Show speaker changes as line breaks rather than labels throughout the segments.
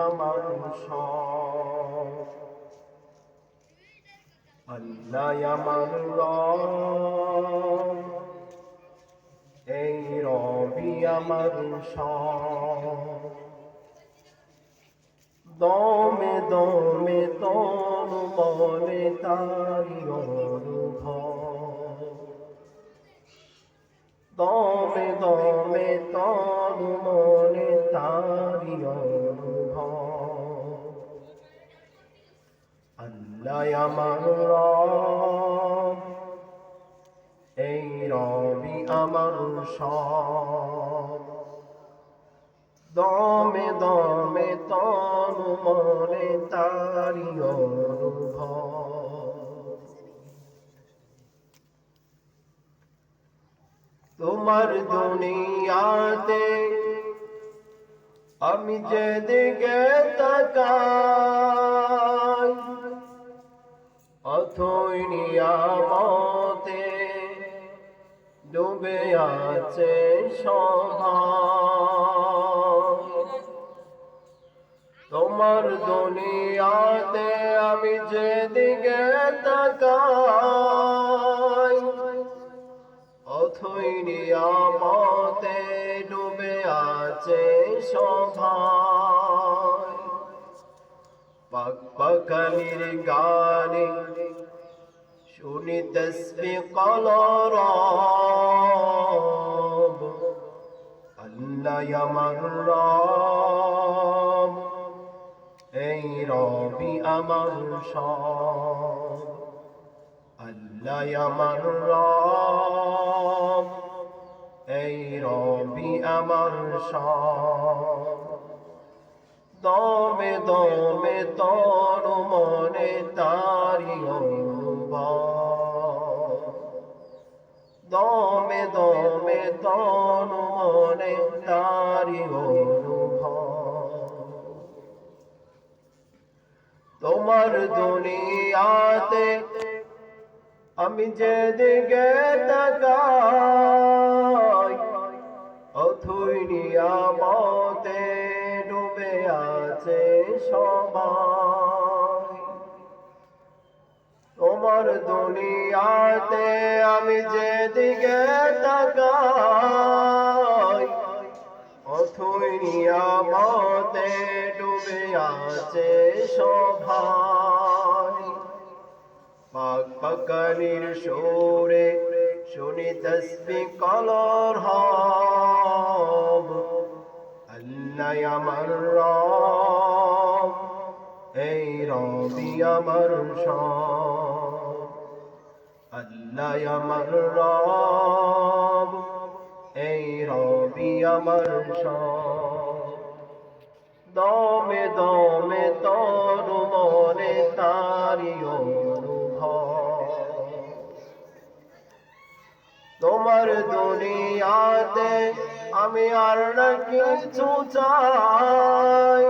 আমার সব, আল্লাহ আমার রব, এই রবি আমার সব। দমে দমে তন মনে তারি অনুভব, দমে দমে তন মনে তারি অনুভব। আল্লাহ আমার রব, এই রবি আমার সব। দমে দমে তন মনে তারি অনুভব। তোমার দুনিয়াতে আমি যেদিকে তাকাই, অথই নিয়ামতে ডুবে আছে সবাই। তোমার দুনিয়াতে আমি যেদিকে তাকাই, অথই নিয়ামতে ডুবে আছে সবাই। পাক পাখালির গানে শুনি তসবিহ কলরব, আল্লাহ আমার রব, এই রবি আমার সব। আল্লাহ আমার রব, এই রবি আমার সব। দমে দমে তন মনে তারি অনুভব, দমে দমে তন মনে তারি অনুভব। তোমার দুনিয়াতে আমি যেদিকে তাকাই, অথই নিয়ামতে ডুবে আছে সবাই। তোমার দুনিয়াতে আমি যেদিকে তাকাই, অথই নিয়ামতে ডুবে আছে সবাই। পাক পাখালির সুরে শুনি তসবিহ কলরব, আল্লাহ আমার রব, এই রবি আমার সব। আল্লাহ আমার রব, এই রবি আমার সব। দমে দমে তন মনে তারি অনুভব। তোমার দুনিয়াতে আমি আর না কিছু চাই,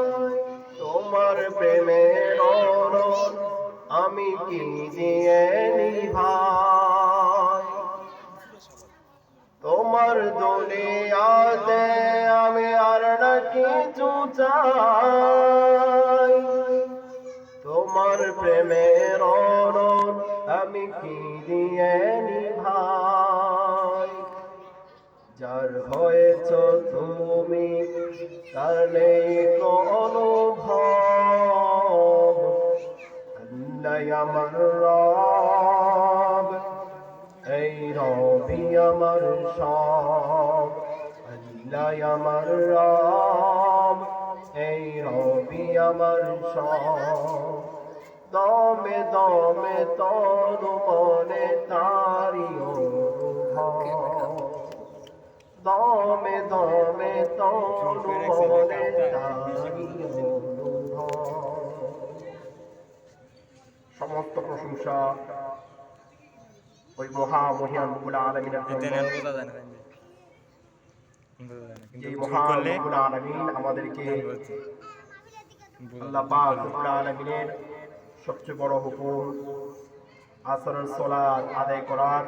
তোমার প্রেমের অরণ আমি কি দিয়ে নিভাই। তোমার দুনিয়াতে আমি আর না কিছু চাই, তোমার প্রেমের অরণ আমি কি দিয়ে নিভাই। যার হয়েছ তুমি তার নেই অনুভব, আল্লাহ আমার রব, এই রবি আমার সব। আল্লাহ আমার রব, এই রবি আমার সব। দমে দমে তন মনে তারি অনুভব, দমে দমে তন মনে তারি অনুভব। সমস্ত প্রশংসা ওই মহামহিয়ান রব্বুল আলামিনের জন্য, যে মহান রব্বুল আলামিন আমাদেরকে আল্লাহ পাক রব্বুল আলামিনের সবচেয়ে বড় হুকুম আসরের সালাত আদায় করার